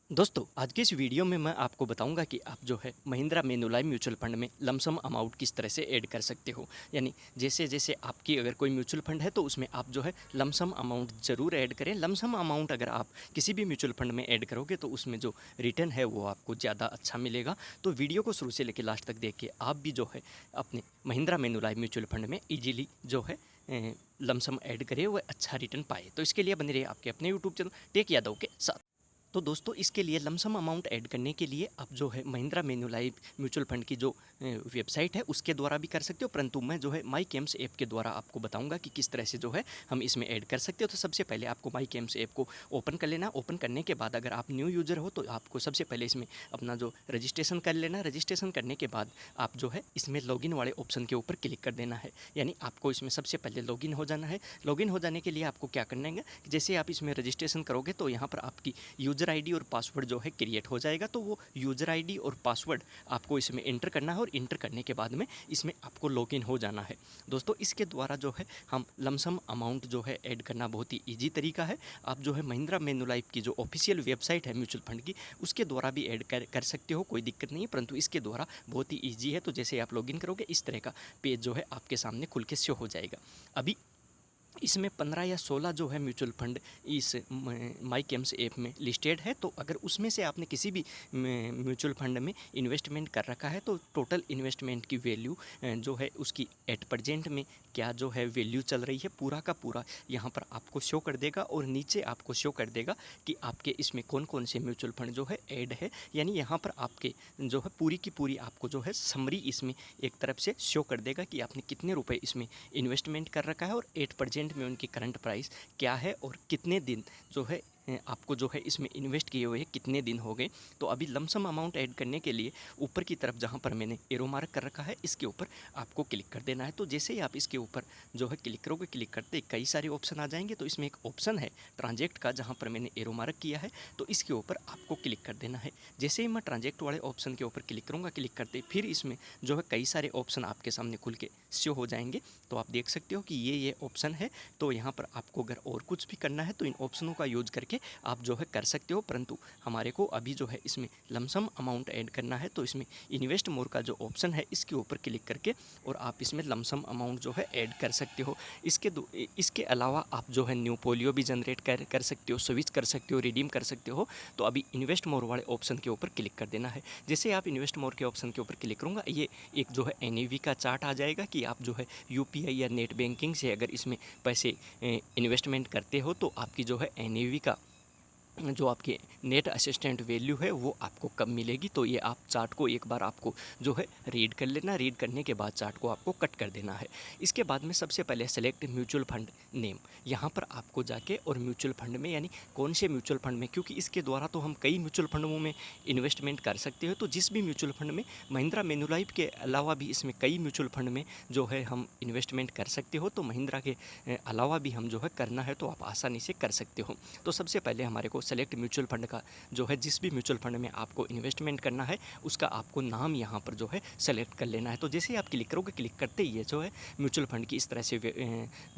दोस्तों आज की इस वीडियो में मैं आपको बताऊंगा कि आप जो है महिंद्रा मेनुलाइफ म्यूचुअल फंड में लमसम अमाउंट किस तरह से ऐड कर सकते हो। यानी जैसे जैसे आपकी अगर कोई म्यूचुअल फंड है तो उसमें आप जो है लमसम अमाउंट ज़रूर ऐड करें। लमसम अमाउंट अगर आप किसी भी म्यूचुअल फंड में ऐड करोगे तो उसमें जो रिटर्न है वो आपको ज़्यादा अच्छा मिलेगा। तो वीडियो को शुरू से लेकर लास्ट तक देख के आप भी जो है अपने महिंद्रा मेनुलाइफ म्यूचुअल फंड में ईजिली जो है लमसम ऐड करें, वह अच्छा रिटर्न पाए। तो इसके लिए बने रहिए आपके अपने यूट्यूब चैनल टेक यादव के साथ। तो दोस्तों इसके लिए लमसम अमाउंट ऐड करने के लिए आप जो है महिंद्रा मेनुलाइफ म्यूचुअल फंड की जो वेबसाइट है उसके द्वारा भी कर सकते हो, परंतु मैं जो है माई केम्स ऐप के द्वारा आपको बताऊंगा कि किस तरह से जो है हम इसमें ऐड कर सकते हो। तो सबसे पहले आपको माई केम्स ऐप को ओपन कर लेना। ओपन करने के बाद अगर आप न्यू यूज़र हो तो आपको सबसे पहले इसमें अपना जो रजिस्ट्रेशन कर लेना। रजिस्ट्रेशन करने के बाद आप जो है इसमें लॉगिन वाले ऑप्शन के ऊपर क्लिक कर देना है। यानी आपको इसमें सबसे पहले लॉगिन हो जाना है। लॉगिन हो जाने के लिए आपको क्या करना है कि जैसे आप इसमें रजिस्ट्रेशन करोगे तो यहाँ पर आपकी यूज़र आईडी और पासवर्ड जो है क्रिएट हो जाएगा। तो वो यूज़र आईडी और पासवर्ड आपको इसमें इंटर करना है और इंटर करने के बाद में इसमें आपको लॉगिन हो जाना है। दोस्तों इसके द्वारा जो है हम लमसम अमाउंट जो है ऐड करना बहुत ही ईजी तरीका है। आप जो है महिंद्रा मेनुलाइफ की जो ऑफिशियल वेबसाइट है म्यूचुअल फंड की उसके द्वारा भी ऐड कर सकते हो, कोई दिक्कत नहीं है, परंतु इसके द्वारा बहुत ही ईजी है। तो जैसे आप लॉगिन करोगे इस तरह का पेज जो है आपके सामने खुल के शो हो जाएगा। अभी इसमें 15 या 16 जो है म्यूचुअल फंड इस माई केम्स ऐप में लिस्टेड है। तो अगर उसमें से आपने किसी भी म्यूचुअल फंड में इन्वेस्टमेंट कर रखा है तो टोटल इन्वेस्टमेंट की वैल्यू जो है उसकी एट प्रेजेंट में क्या जो है वैल्यू चल रही है पूरा का पूरा यहाँ पर आपको शो कर देगा। और नीचे आपको शो कर देगा कि आपके इसमें कौन कौन से म्यूचुअल फंड जो है ऐड है। यानी यहाँ पर आपके जो है पूरी की पूरी आपको जो है समरी इसमें एक तरफ से शो कर देगा कि आपने कितने रुपए इसमें इन्वेस्टमेंट कर रखा है और एट परसेंट में उनकी करंट प्राइस क्या है और कितने दिन जो है आपको जो है इसमें इन्वेस्ट किए हुए कितने दिन हो गए। तो अभी लमसम अमाउंट ऐड करने के लिए ऊपर की तरफ जहाँ पर मैंने एरो मार्क कर रखा है इसके ऊपर आपको क्लिक कर देना है। तो जैसे ही आप इसके ऊपर जो है क्लिक करोगे, क्लिक करते कई सारे ऑप्शन आ जाएंगे। तो इसमें एक ऑप्शन है ट्रांजेक्ट का, जहाँ पर मैंने एरो मार्क किया है तो इसके ऊपर आपको क्लिक कर देना है। जैसे ही मैं ट्रांजेक्ट वाले ऑप्शन के ऊपर क्लिक करूँगा, क्लिक करते फिर इसमें जो है कई सारे ऑप्शन आपके सामने खुल के शो हो जाएंगे। तो आप देख सकते हो कि ये ऑप्शन है। तो यहाँ पर आपको अगर और कुछ भी करना है तो इन ऑप्शनों का यूज करके आप जो है कर सकते हो, परंतु हमारे को अभी जो है इसमें लमसम अमाउंट ऐड करना है। तो इसमें इन्वेस्ट मोर का जो ऑप्शन है इसके ऊपर क्लिक करके और आप इसमें लमसम अमाउंट जो है ऐड कर सकते हो। इसके अलावा आप जो है न्यू पोलियो भी जनरेट कर सकते हो, स्विच कर सकते हो, रिडीम कर सकते हो। तो अभी इन्वेस्ट मोर वाले ऑप्शन के ऊपर क्लिक कर देना है। जैसे आप इन्वेस्ट मोर के ऑप्शन के ऊपर क्लिक करूँगा, ये एक जो है एनईवी का चार्ट आ जाएगा कि आप जो है यूपीआई या नेट बैंकिंग से अगर इसमें पैसे इन्वेस्टमेंट करते हो तो आपकी जो है एनईवी का जो आपकी नेट असिस्टेंट वैल्यू है वो आपको कब मिलेगी। तो ये आप चार्ट को एक बार आपको जो है रीड कर लेना। रीड करने के बाद चार्ट को आपको कट कर देना है। इसके बाद में सबसे पहले सेलेक्ट म्यूचुअल फंड नेम, यहाँ पर आपको जाके और म्यूचुअल फंड में यानी कौन से म्यूचुअल फंड में, क्योंकि इसके द्वारा तो हम कई म्यूचुअल फंडों में इन्वेस्टमेंट कर सकते हो। तो जिस भी म्यूचुअल फंड में महिंद्रा मेनुलाइफ के अलावा भी इसमें कई म्यूचुअल फंड में जो है हम इन्वेस्टमेंट कर सकते हो। तो महिंद्रा के अलावा भी हम जो है करना है तो आप आसानी से कर सकते हो। तो सबसे पहले हमारे को सेलेक्ट म्यूचुअल फंड का जो है जिस भी म्यूचुअल फंड में आपको इन्वेस्टमेंट करना है उसका आपको नाम यहाँ पर जो है सेलेक्ट कर लेना है। तो जैसे ही आप क्लिक करोगे, क्लिक करते ही ये जो है म्यूचुअल फंड की इस तरह से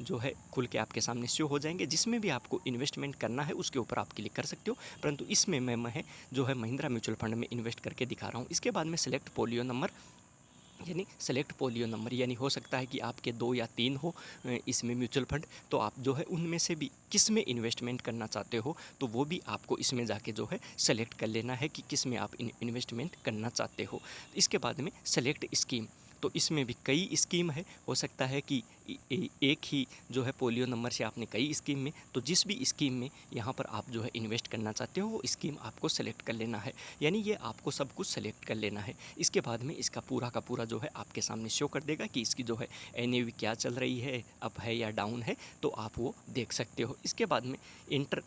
जो है खुल के आपके सामने शो हो जाएंगे। जिसमें भी आपको इन्वेस्टमेंट करना है उसके ऊपर आप क्लिक कर सकते हो, परंतु इसमें मैं जो है महिंद्रा म्यूचुअल फंड में इन्वेस्ट करके दिखा रहा हूँ। इसके बाद में सेलेक्ट पोलियो नंबर यानी सेलेक्ट पोलियो नंबर, यानी हो सकता है कि आपके 2 या 3 हो इसमें म्यूचुअल फंड। तो आप जो है उनमें से भी किस में इन्वेस्टमेंट करना चाहते हो तो वो भी आपको इसमें जाके जो है सेलेक्ट कर लेना है कि किस में आप इन्वेस्टमेंट करना चाहते हो। इसके बाद में सेलेक्ट स्कीम, तो इसमें भी कई स्कीम है। हो सकता है कि एक ही जो है पोलियो नंबर से आपने कई स्कीम में, तो जिस भी स्कीम में यहाँ पर आप जो है इन्वेस्ट करना चाहते हो वो स्कीम आपको सेलेक्ट कर लेना है। यानी ये आपको सब कुछ सेलेक्ट कर लेना है। इसके बाद में इसका पूरा का पूरा जो है आपके सामने शो कर देगा कि इसकी जो है एनएवी क्या चल रही है, अप है या डाउन है, तो आप वो देख सकते हो। इसके बाद में इंटर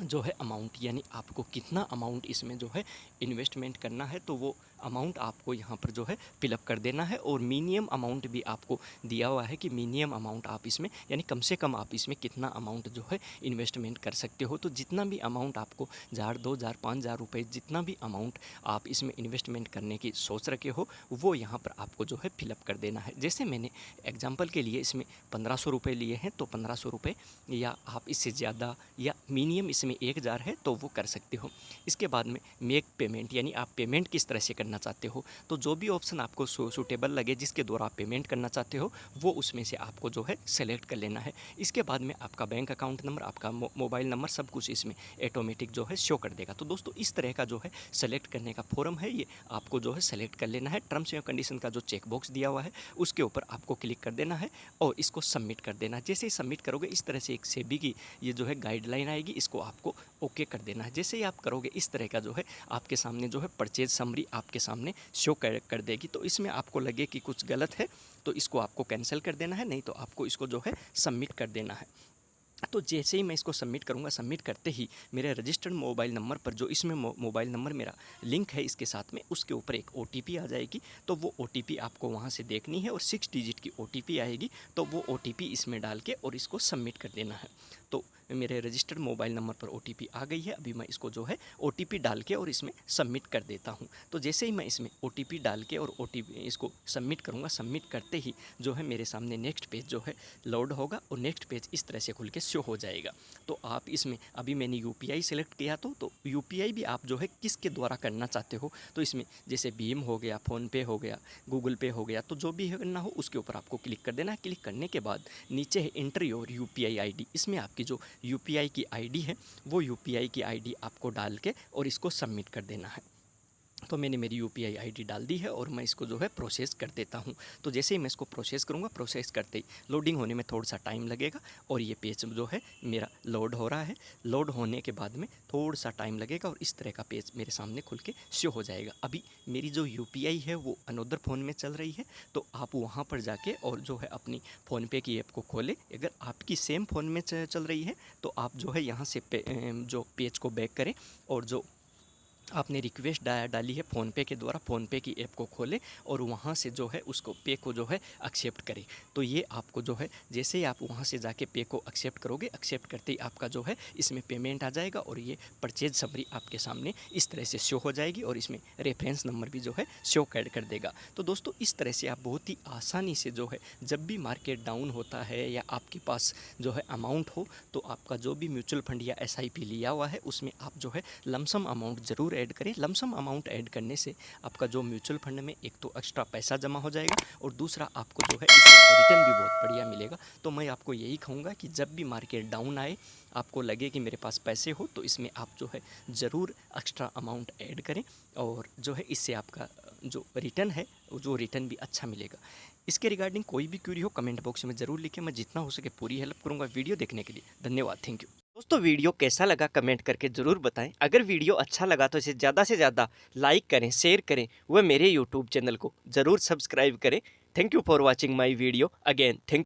जो है अमाउंट, यानी आपको कितना अमाउंट इसमें जो है इन्वेस्टमेंट करना है तो वो अमाउंट आपको यहाँ पर जो है फिलअप कर देना है। और मिनिमम अमाउंट भी आपको दिया हुआ है कि मिनिमम अमाउंट आप इसमें यानी कम से कम आप इसमें कितना अमाउंट जो है इन्वेस्टमेंट कर सकते हो। तो जितना भी अमाउंट आपको 1000, 2000, 5000 रुपये, जितना भी अमाउंट आप इसमें इन्वेस्टमेंट करने की सोच रखे हो वो यहाँ पर आपको जो है फिलअप कर देना है। जैसे मैंने एग्जाम्पल के लिए इसमें 1500 रुपये लिए हैं तो 1500 रुपये, या आप इससे ज़्यादा या मिनिमम इसमें 1000 है तो वो कर सकते हो। इसके बाद में मेक पेमेंट, यानी आप पेमेंट किस तरह से करना चाहते हो, तो जो भी ऑप्शन आपको सूटेबल लगे जिसके द्वारा आप पेमेंट करना चाहते हो वो उसमें से आपको जो है सेलेक्ट कर लेना है। इसके बाद में आपका बैंक अकाउंट नंबर, आपका मोबाइल नंबर, सब कुछ इसमें ऑटोमेटिक जो है शो कर देगा। तो दोस्तों इस तरह का जो है सेलेक्ट करने का फॉर्म है, ये आपको जो है सेलेक्ट कर लेना है। टर्म्स एंड कंडीशन का जो चेक बॉक्स दिया हुआ है उसके ऊपर आपको क्लिक कर देना है और इसको सबमिट कर देना है। जैसे ही सबमिट करोगे इस तरह से एक सेबी की ये जो है गाइडलाइन आएगी, इसको आपको ओके कर देना है। जैसे ही आप करोगे इस तरह का जो है आपके सामने जो है परचेज समरी आपके सामने शो कर देगी। तो इसमें आपको लगे कि कुछ गलत है तो इसको आपको कैंसिल कर देना है, नहीं तो आपको इसको जो है सबमिट कर देना है। तो जैसे ही मैं इसको सबमिट करूंगा, सबमिट करते ही मेरे रजिस्टर्ड मोबाइल नंबर पर, जो इसमें मोबाइल नंबर मेरा लिंक है इसके साथ में, उसके ऊपर एक OTP आ जाएगी। तो वो OTP आपको वहाँ से देखनी है और 6 डिजिट की OTP आएगी। तो वो OTP इसमें डाल के और इसको सबमिट कर देना है। तो मेरे रजिस्टर्ड मोबाइल नंबर पर OTP आ गई है। अभी मैं इसको जो है OTP डाल के और इसमें सबमिट कर देता हूँ। तो जैसे ही मैं इसमें OTP डाल के और OTP इसको सबमिट करूँगा, सबमिट करते ही जो है मेरे सामने नेक्स्ट पेज जो है लोड होगा और नेक्स्ट पेज इस तरह से खुल के शो हो जाएगा। तो आप इसमें, अभी मैंने UPI सेलेक्ट किया तो UPI भी आप जो है किसके द्वारा करना चाहते हो, तो इसमें जैसे भीम हो गया, फ़ोनपे हो गया, गूगल पे हो गया, तो जो भी करना हो उसके ऊपर आपको क्लिक कर देना है। क्लिक करने के बाद नीचे है एंटर योर UPI ID, इसमें आपकी जो UPI की ID है वो UPI की ID आपको डाल के और इसको सबमिट कर देना है। तो मैंने मेरी UPI ID डाल दी है और मैं इसको जो है प्रोसेस कर देता हूँ। तो जैसे ही मैं इसको प्रोसेस करूँगा, प्रोसेस करते ही लोडिंग होने में थोड़ा सा टाइम लगेगा और ये पेज जो है मेरा लोड हो रहा है। लोड होने के बाद में थोड़ा सा टाइम लगेगा और इस तरह का पेज मेरे सामने खुल के शो हो जाएगा। अभी मेरी जो UPI है वो अनदर फ़ोन में चल रही है, तो आप वहाँ पर जाके और जो है अपनी फ़ोनपे की ऐप को खोलें। अगर आपकी सेम फ़ोन में चल रही है तो आप जो है यहाँ से जो पेज को बैक करें और जो आपने रिक्वेस्ट डाली है फ़ोनपे के द्वारा, फ़ोनपे की ऐप को खोलें और वहाँ से जो है उसको पे को जो है एक्सेप्ट करें। तो ये आपको जो है जैसे ही आप वहाँ से जाके पे को एक्सेप्ट करोगे, एक्सेप्ट करते ही आपका जो है इसमें पेमेंट आ जाएगा और ये परचेज समरी आपके सामने इस तरह से शो हो जाएगी और इसमें रेफरेंस नंबर भी जो है शो कर देगा। तो दोस्तों इस तरह से आप बहुत ही आसानी से जो है जब भी मार्केट डाउन होता है या आपके पास जो है अमाउंट हो, तो आपका जो भी म्यूचुअल फंड या SIP लिया हुआ है उसमें आप जो है लमसम अमाउंट ज़रूर ऐड करें। लमसम अमाउंट ऐड करने से आपका जो म्यूचुअल फंड में एक तो एक्स्ट्रा पैसा जमा हो जाएगा और दूसरा आपको जो है इससे रिटर्न भी बहुत बढ़िया मिलेगा। तो मैं आपको यही कहूँगा कि जब भी मार्केट डाउन आए, आपको लगे कि मेरे पास पैसे हो, तो इसमें आप जो है ज़रूर एक्स्ट्रा अमाउंट ऐड करें और जो है इससे आपका जो रिटर्न है जो रिटर्न भी अच्छा मिलेगा। इसके रिगार्डिंग कोई भी क्वेरी हो कमेंट बॉक्स में ज़रूर लिखें, मैं जितना हो सके पूरी हेल्प करूँगा। वीडियो देखने के लिए धन्यवाद, थैंक यू। दोस्तों वीडियो कैसा लगा कमेंट करके ज़रूर बताएं। अगर वीडियो अच्छा लगा तो इसे ज़्यादा से ज़्यादा लाइक करें, शेयर करें व मेरे YouTube चैनल को ज़रूर सब्सक्राइब करें। Thank you for watching my video again. Thank